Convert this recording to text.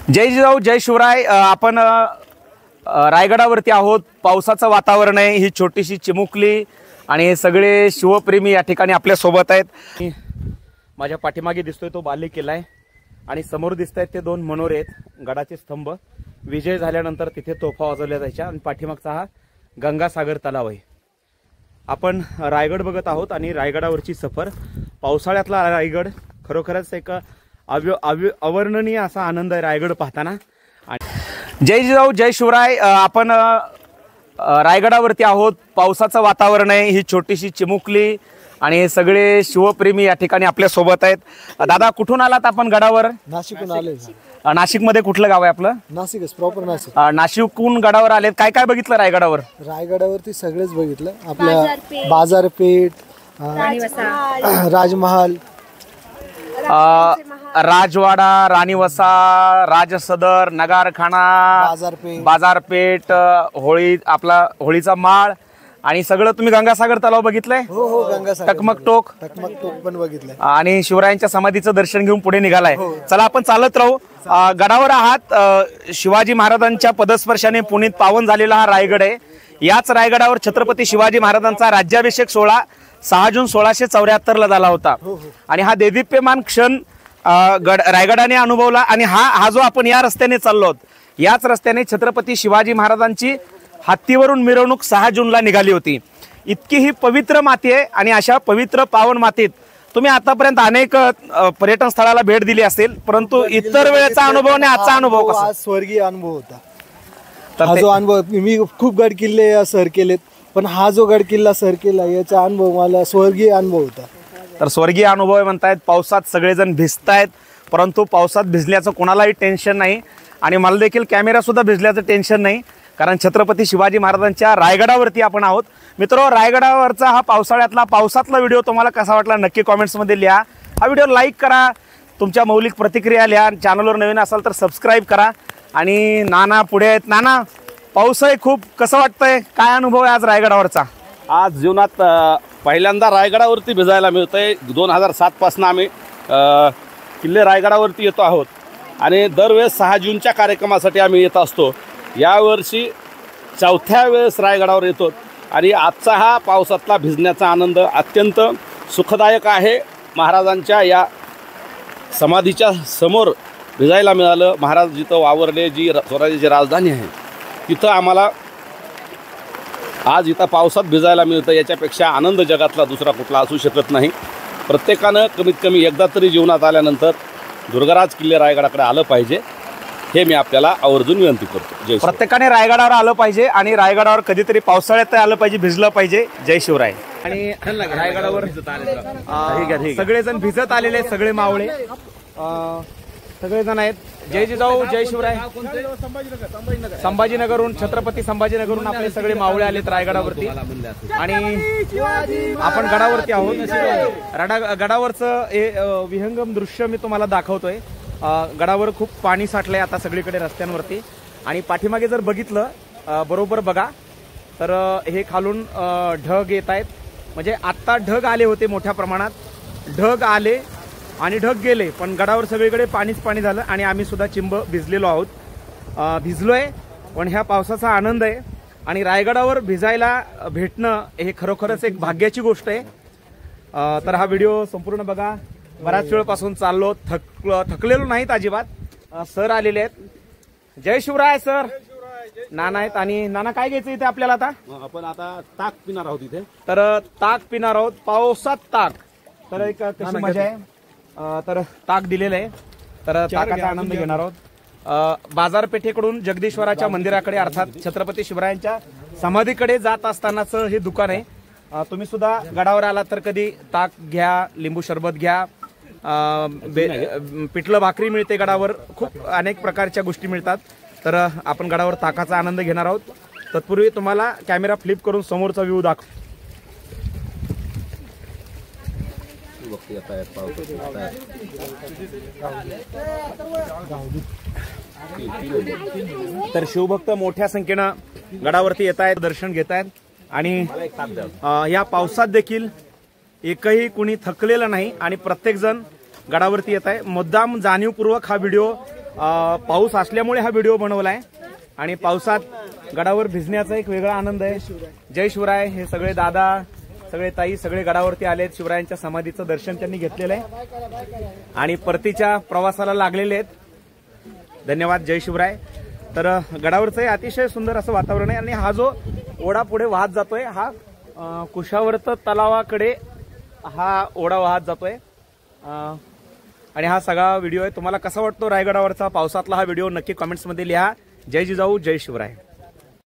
जय जिजाऊ जय शिवराय। आपण रायगडावरती आहोत। पावसाचं वातावरण आहे। ही छोटीशी चिमुकली आणि हे सगळे शिवप्रेमी या ठिकाणी आपल्या सोबत आहेत। माझ्या पाठीमागे दिसतोय तो बालेकिल्ला आहे आणि समोर दिसतायत ते दोन मनोरे आहेत, गडाचे स्तंभ। विजय झाल्यानंतर तिथे तोफा वाजवल्या जायच्या आणि पाठीमागचा हा गंगासागर तलाव आहे। आपण रायगड बघत आहोत आणि रायगडावरची सफर, पावसाळ्यातला रायगड खरोखरच एक अवर्णनीय असा आनंद आहे रायगड पाहताना। जय जिजाऊ जय शिवराय। आपण रायगडावरती आहोत। पावसाचं वातावरण आहे। ही छोटीशी चिमुकली आणि हे सगळे शिवप्रेमी या ठिकाणी आपल्या सोबत आहेत। दादा कुठून आलात आपण गडावर? नाशिकहून आले। नाशिक मध्ये कुठलं गाव आहे आपलं? नाशिकच, प्रॉपर नाशिक। नाशिकहून गडावर आलेत। काय काय बघितलं रायगडावर? रायगडावरती सगळेच बघितलं। आपल्या बाजारपेठ, राजमहाल, राजवाडा, राणीवसा, राजसदर, नगारखाना, बाजारपेठ, होळी, आपला होळीचा माळ आणि सगळं तुम्ही गंगासागर तलाव बघितलंय? हो हो, गंगासागर, टकमक टोक पण बघितलंय आणि शिवरायांच्या समाधीचं दर्शन घेऊन पुढे निघालाय। चला आपण चालत राहू। गडावर आहात। शिवाजी महाराजांच्या पदस्पर्शाने पुनीत पावन झालेला हा रायगड आहे। याच रायगडावर छत्रपती शिवाजी महाराजांचा राज्याभिषेक सोहळा 6 जून 1674 ला झाला होता आणि हा देदीप्यमान क्षण रायगडाने अनुभवला। आणि हा जो आपण या रस्त्याने चाललो आहोत, याच रस्त्याने छत्रपती शिवाजी महाराजांची हत्तीवरून मिरवणूक 6 जूनला निघाली होती। इतकी ही पवित्र माती आहे आणि अशा पवित्र पावन मातीत तुम्ही आतापर्यंत अनेक पर्यटन स्थळाला भेट दिली असेल, परंतु इतर वेळेचा अनुभव आणि आजचा अनुभव कसा? स्वर्गीय अनुभव होता। हा जो अनुभव, मी खूप गड किल्ले सर केलेत, पण हा जो गड किल्ला सर केला याचा अनुभव मला स्वर्गीय अनुभव होता। तर स्वर्गीय अनुभव म्हणतायत। पावसात सगळेजण भिजतायत, परंतु पावसात भिजल्याचं कोणालाही टेन्शन नाही आणि मला देखील कॅमेरा सुद्धा भिजल्याचं टेन्शन नाही, कारण छत्रपती शिवाजी महाराजांच्या रायगडावरती आपण आहोत। मित्रो, रायगडावरचा हा पावसातला व्हिडिओ तुम्हाला कसा वाटला नक्की कॉमेंट्समध्ये लिहा। हा व्हिडिओ लाईक करा, तुमच्या मौलिक प्रतिक्रिया लिहा, चॅनलवर नवीन असाल तर सबस्क्राईब करा। आणि नाना पुढे आहेत। नाना, पाऊस आहे खूप, कसं वाटतंय? काय अनुभव आहे आज रायगडावरचा? आज जीवनात पहिल्यांदा रायगडावरती भिजायला मिळतंय। 2007 पासून आम्ही किल्ले रायगडावरती येतो आहोत आणि दरवेळेस 6 जूनच्या कार्यक्रमासाठी आम्ही येत असतो। यावर्षी 4थ्या वेळेस रायगडावर येतो आणि आजचा हा पावसातला भिजण्याचा आनंद अत्यंत सुखदायक आहे। महाराजांच्या या समाधीच्या समोर भिजायला मिळालं। महाराज जिथं वावरले, जी स्वराज्याची राजधानी आहे, तिथं आम्हाला आज इथं पावसात भिजायला मिळतं। याच्यापेक्षा आनंद जगातला दुसरा कुठला असू शकत नाही। प्रत्येकानं कमीत कमी एकदा तरी जीवनात आल्यानंतर दुर्गराज किल्ले रायगडाकडे आलं पाहिजे, हे मी आपल्याला आवर्जून विनंती करतो। प्रत्येकाने रायगडावर आलं पाहिजे आणि रायगडावर कधीतरी पावसाळ्यात आलं पाहिजे, भिजलं पाहिजे। जय शिवराय। आणि रायगडावर सगळेजण भिजत आलेले, सगळे मावळे सगळेजण आहेत। जय जिजाऊ जय शिवराय। संभाजीनगरहून, छत्रपती संभाजीनगरहून आपले सगळे मावळे आलेत रायगडावरती आणि आपण गडावरती आहोत। गडावरचं हे विहंगम दृश्य मी तुम्हाला दाखवतोय। गडावर खूप पाणी साठलंय आता सगळीकडे रस्त्यांवरती आणि पाठीमागे जर बघितलं बरोबर बघा तर हे खालून ढग येत आहेत। म्हणजे आत्ता ढग आले होते मोठ्या प्रमाणात, ढग आले आणि ढग गेले, पण गडावर सगळीकडे पाणीच पाणी झालं आणि आम्ही सुद्धा चिंब भिजलेलो आहोत, भिजलोय। पण ह्या पावसाचा आनंद आहे आणि रायगडावर भिजायला भेटणं हे खरोखरच एक भाग्याची गोष्ट आहे। तर हा व्हिडिओ संपूर्ण बघा। बऱ्याच वेळपासून चाललो, थकलेलो नाहीत अजिबात। सर आलेले आहेत। जय शिवराय सर। नाना आहेत आणि नाना काय घ्यायचं इथे आपल्याला? आता आपण आता ताक पिणार आहोत इथे। तर ताक पिणार आहोत, पावसात ताक। तर एक कशी मजा आहे। तर ताक दिलेलं आहे, तर ताकाचा आनंद घेणार आहोत। बाजारपेठेकडून जगदीश्वराच्या मंदिराकडे अर्थात छत्रपती शिवरायांच्या समाधीकडे जात असतानाचं हे दुकान आहे। तुम्ही सुद्धा गडावर आलात तर कधी ताक घ्या, लिंबू सरबत घ्या, पिठलं भाकरी मिळते गडावर, खूप अनेक प्रकारच्या गोष्टी मिळतात। तर आपण गडावर ताकाचा आनंद घेणार आहोत। तत्पूर्वी तुम्हाला कॅमेरा फ्लिप करून समोरचा व्ह्यू दाखव। तर शिवभक्त मोठ्या संख्येनं गडावरती येत आहेत, दर्शन घेत आहेत आणि या पावसात देखील एकही कुणी थकलेलं नाही आणि प्रत्येक जण गडावरती येत आहे। मुद्दाम जाणीवपूर्वक हा व्हिडिओ पाऊस असल्यामुळे हा व्हिडिओ बनवलाय आणि पावसात गडावर भिजण्याचा एक वेगळा आनंद आहे. जय शिवराय. हे सगळे दादा, सगळे ताई, सगळे गडावरती आलेत. शिवरायांच्या समाधीचं दर्शन त्यांनी घेतलेलं आहे आणि परतीच्या प्रवासाला लागलेले आहेत. धन्यवाद. जय शिवराय. तर गडावरचं अतिशय सुंदर असं वातावरण आहे आणि हा जो ओढा पुढे वाहत जातोय हा कुशावर्त तलावाकडे हा ओढा वाहत जातोय आणि हा सगळा व्हिडिओ आहे. तुम्हाला कसा वाटतो रायगडावरचा पावसातला हा व्हिडिओ नक्की कमेंट्समध्ये लिहा. जय जिजाऊ, जय शिवराय.